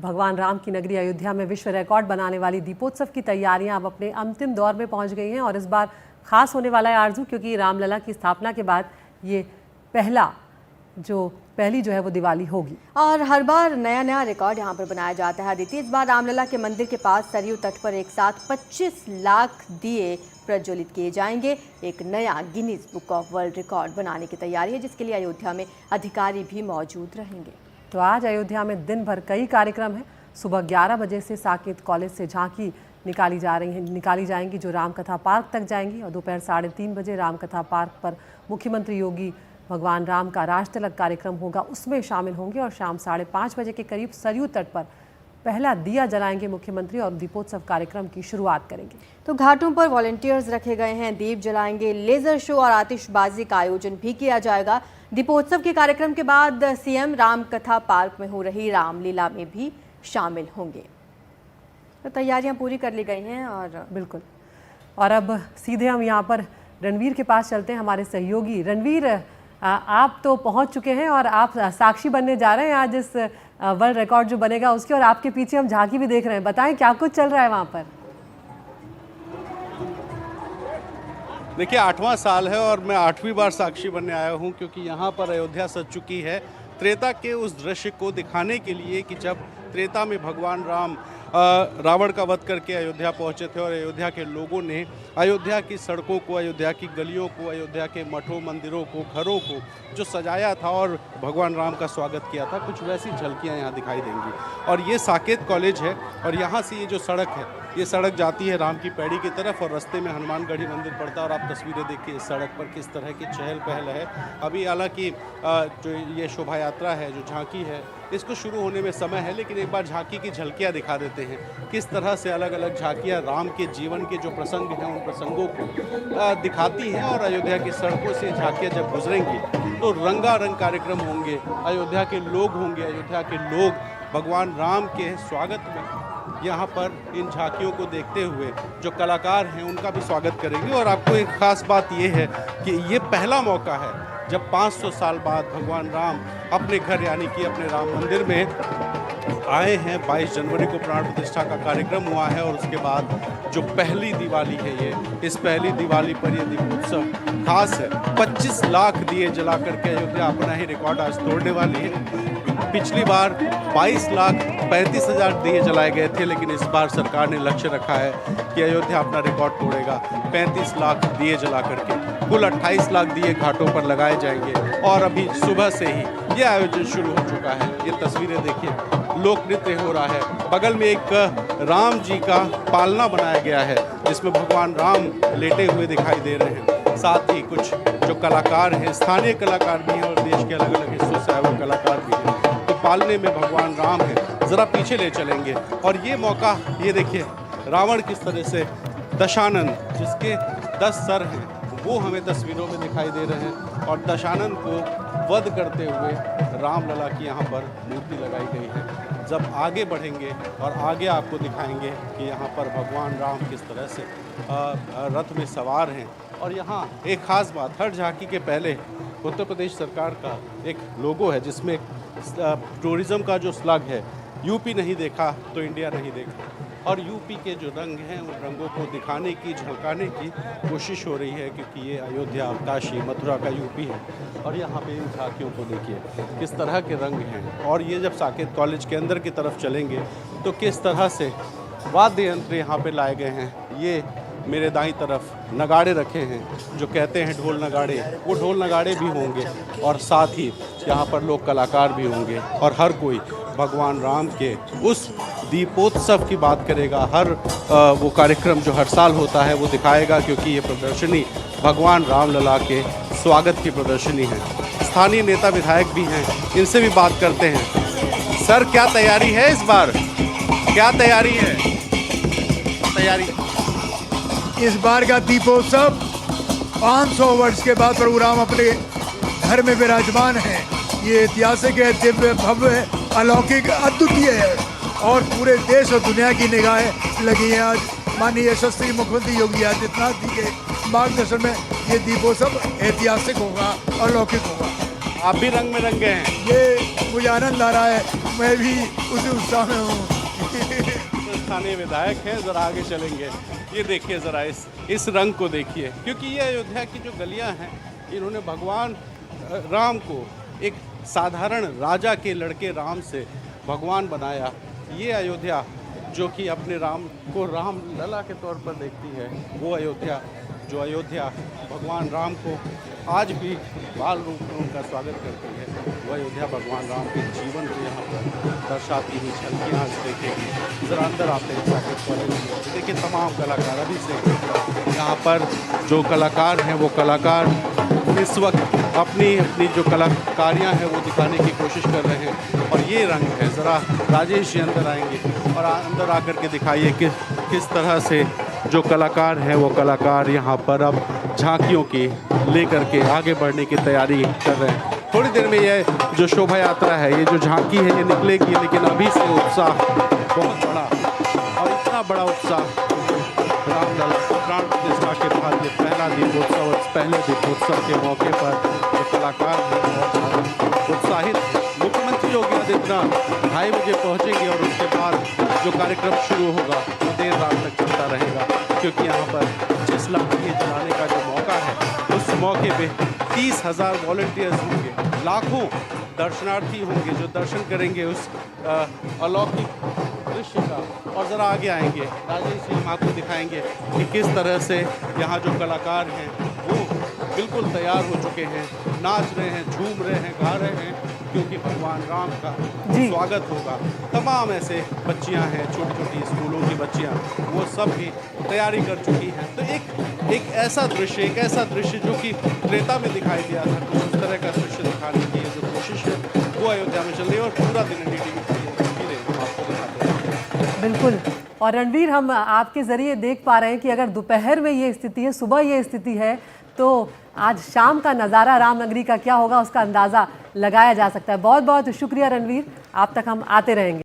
भगवान राम की नगरी अयोध्या में विश्व रिकॉर्ड बनाने वाली दीपोत्सव की तैयारियां अब अपने अंतिम दौर में पहुंच गई हैं और इस बार खास होने वाला है आरजू, क्योंकि रामलला की स्थापना के बाद ये पहली जो है वो दिवाली होगी और हर बार नया रिकॉर्ड यहाँ पर बनाया जाता है। अदिति, इस बार रामलला के मंदिर के पास सरयू तट पर एक साथ 25 लाख दिए प्रज्वलित किए जाएंगे। एक नया Guinness book of world record बनाने की तैयारी है, जिसके लिए अयोध्या में अधिकारी भी मौजूद रहेंगे। तो आज अयोध्या में दिन भर कई कार्यक्रम हैं। सुबह 11 बजे से साकेत कॉलेज से झांकी निकाली जाएंगी जो रामकथा पार्क तक जाएंगी और दोपहर 3:30 बजे रामकथा पार्क पर मुख्यमंत्री योगी भगवान राम का राजतिलक कार्यक्रम होगा, उसमें शामिल होंगे और शाम 5:30 बजे के करीब सरयू तट पर पहला दिया जलाएंगे मुख्यमंत्री और दीपोत्सव कार्यक्रम की शुरुआत करेंगे। तो घाटों पर वॉलंटियर्स रखे गए हैं, दीप जलाएंगे, लेजर शो और आतिशबाजी का आयोजन भी किया जाएगा। दीपोत्सव के कार्यक्रम के बाद सीएम रामकथा पार्क में हो रही रामलीला में भी शामिल होंगे। तो तैयारियां पूरी कर ली गई हैं और बिल्कुल। और अब सीधे हम यहाँ पर रणवीर के पास चलते हैं, हमारे सहयोगी। रणवीर, आप तो पहुंच चुके हैं और आप साक्षी बनने जा रहे हैं आज इस वर्ल्ड रिकॉर्ड जो बनेगा उसके, और आपके पीछे हम झांकी भी देख रहे हैं। बताएं क्या कुछ चल रहा है वहां पर। देखिए, 8वां साल है और मैं 8वीं बार साक्षी बनने आया हूं, क्योंकि यहाँ पर अयोध्या सज चुकी है त्रेता के उस दृश्य को दिखाने के लिए कि जब त्रेता में भगवान राम रावण का वध करके अयोध्या पहुंचे थे और अयोध्या के लोगों ने अयोध्या की सड़कों को, अयोध्या की गलियों को, अयोध्या के मठों मंदिरों को, घरों को जो सजाया था और भगवान राम का स्वागत किया था, कुछ वैसी झलकियां यहाँ दिखाई देंगी। और ये साकेत कॉलेज है और यहाँ से ये जो सड़क है, ये सड़क जाती है राम की पैड़ी की तरफ और रास्ते में हनुमानगढ़ी मंदिर पड़ता है। और आप तस्वीरें देखिए इस सड़क पर किस तरह की चहल पहल है। अभी हालांकि जो ये शोभा यात्रा है, जो झांकी है, इसको शुरू होने में समय है, लेकिन एक बार झांकी की झलकियाँ दिखा देते हैं किस तरह से अलग अलग झांकियाँ राम के जीवन के जो प्रसंग हैं उन प्रसंगों को दिखाती हैं। और अयोध्या की सड़कों से झांकियाँ जब गुजरेंगी तो रंगारंग कार्यक्रम होंगे, अयोध्या के लोग होंगे, अयोध्या के लोग भगवान राम के स्वागत में यहाँ पर इन झांकियों को देखते हुए जो कलाकार हैं उनका भी स्वागत करेंगे। और आपको एक ख़ास बात ये है कि ये पहला मौका है जब 500 साल बाद भगवान राम अपने घर यानी कि अपने राम मंदिर में आए हैं। 22 जनवरी को प्राण प्रतिष्ठा का कार्यक्रम हुआ है और उसके बाद जो पहली दिवाली है, ये इस पहली दिवाली पर ये दीपोत्सव खास है। 25 लाख दिए जला करके अयोध्या अपना ही रिकॉर्ड आज तोड़ने वाली है। पिछली बार 22,35,000 दिए जलाए गए थे, लेकिन इस बार सरकार ने लक्ष्य रखा है कि अयोध्या अपना रिकॉर्ड तोड़ेगा 35 लाख दिए जला करके। कुल 28 लाख दिए घाटों पर लगाए जाएंगे और अभी सुबह से ही ये आयोजन शुरू हो चुका है। ये तस्वीरें देखिए, लोक नृत्य हो रहा है। बगल में एक राम जी का पालना बनाया गया है जिसमें भगवान राम लेटे हुए दिखाई दे रहे हैं। साथ ही कुछ जो कलाकार हैं, स्थानीय कलाकार भी हैं और देश के अलग अलग हिस्सों से आए हुए कलाकार भी हैं, तो पालने में भगवान राम है। ज़रा पीछे ले चलेंगे और ये मौका, ये देखिए रावण किस तरह से दशानन, जिसके 10 सर हैं, वो हमें तस्वीरों में दिखाई दे रहे हैं और दशानन को वध करते हुए रामलला की यहाँ पर मूर्ति लगाई गई है। जब आगे बढ़ेंगे और आगे आपको दिखाएंगे कि यहाँ पर भगवान राम किस तरह से रथ में सवार हैं। और यहाँ एक ख़ास बात, हर झांकी के पहले उत्तर प्रदेश सरकार का एक लोगो है जिसमें टूरिज़्म का जो स्लग है, यूपी नहीं देखा तो इंडिया नहीं देखा। और यूपी के जो रंग हैं उन रंगों को दिखाने की, झलकाने की कोशिश हो रही है, क्योंकि ये अयोध्या, काशी, मथुरा का यूपी है। और यहाँ पे इन झांकियों को देखिए किस तरह के रंग हैं। और ये जब साकेत कॉलेज के अंदर की तरफ चलेंगे तो किस तरह से वाद्य यंत्र यहाँ पे लाए गए हैं। ये मेरे दाईं तरफ नगाड़े रखे हैं जो कहते हैं ढोल नगाड़े, वो ढोल नगाड़े भी होंगे और साथ ही यहाँ पर लोग कलाकार भी होंगे और हर कोई भगवान राम के उस दीपोत्सव की बात करेगा। हर वो कार्यक्रम जो हर साल होता है वो दिखाएगा, क्योंकि ये प्रदर्शनी भगवान रामलला के स्वागत की प्रदर्शनी है। स्थानीय नेता विधायक भी हैं, इनसे भी बात करते हैं। सर, क्या तैयारी है इस बार? क्या तैयारी है? इस बार का दीपोत्सव 500 वर्ष के बाद प्रभु राम अपने घर में विराजमान है। ये ऐतिहासिक है, दिव्य, भव्य, अलौकिक, अद्वितीय है और पूरे देश और दुनिया की निगाहें लगी हैं आज माननीय यशस्वी मुख्यमंत्री योगी आदित्यनाथ जी के मार्गदर्शन में। ये दीपोत्सव ऐतिहासिक होगा, अलौकिक होगा। आप भी रंग में रंगे हैं। ये मुझे आनंद आ रहा है, मैं भी उसी उत्साह में हूँ। तो स्थानीय विधायक हैं, ज़रा आगे चलेंगे। ये देखिए ज़रा इस रंग को देखिए, क्योंकि ये अयोध्या की जो गलियां हैं, इन्होंने भगवान राम को एक साधारण राजा के लड़के राम से भगवान बनाया। ये अयोध्या जो कि अपने राम को राम लला के तौर पर देखती है, वो अयोध्या जो अयोध्या भगवान राम को आज भी बाल रूप में उनका स्वागत करती है, वो अयोध्या भगवान राम के जीवन को यहाँ पर दर्शाती हुई झलकियाँ आज देखेगी। ज़रा अंदर आते हैं साकेत कॉलेज में, देखिए तमाम कलाकार अभी से यहाँ पर जो कलाकार हैं वो कलाकार इस वक्त अपनी जो कलाकारियाँ हैं वो दिखाने की कोशिश कर रहे हैं। और ये रंग है, ज़रा राजेश जी अंदर आएंगे और अंदर आकर के दिखाइए कि किस तरह से जो कलाकार हैं वो कलाकार यहाँ पर अब झांकियों की लेकर के आगे बढ़ने की तैयारी कर रहे हैं। थोड़ी देर में ये जो शोभा यात्रा है, ये जो झांकी है, ये निकलेगी, लेकिन अभी से उत्साह बहुत बड़ा, और इतना बड़ा उत्साह रामलला प्राण प्रतिष्ठा के बाद ये पहला दीपोत्सव, पहले दीपोत्सव के मौके पर जो कलाकार हैं बहुत उत्साहित। मुख्यमंत्री योगी आदित्यनाथ 2:30 बजे पहुँचेंगे और उसके बाद जो कार्यक्रम शुरू होगा वो देर रात तक चलता रहेगा, क्योंकि यहाँ पर जिस लाठी जलाने का जो मौका है, उस मौके पे 30,000 वॉलंटियर्स होंगे, लाखों दर्शनार्थी होंगे जो दर्शन करेंगे उस अलौकिक दृश्य का। और ज़रा आगे आएंगे, राजेश जी हम आपको दिखाएंगे कि किस तरह से यहाँ जो कलाकार हैं वो बिल्कुल तैयार हो चुके हैं, नाच रहे हैं, झूम रहे हैं, गा रहे हैं, क्योंकि भगवान राम का स्वागत होगा। तमाम ऐसे बच्चियां हैं, छोटी छोटी स्कूलों की बच्चियां, वो सब भी तैयारी कर चुकी हैं। तो एक ऐसा दृश्य जो कि त्रेता में दिखाई दिया था, तो उस तरह का दृश्य दिखाने की जो कोशिश है वो अयोध्या में चल रही है। और पूरा दिन NDTV हम आपको दिखाते हैं। बिल्कुल। और रणवीर, हम आपके ज़रिए देख पा रहे हैं कि अगर दोपहर में ये स्थिति है, सुबह ये स्थिति है, तो आज शाम का नज़ारा रामनगरी का क्या होगा उसका अंदाज़ा लगाया जा सकता है। बहुत बहुत शुक्रिया रणवीर, आप तक हम आते रहेंगे।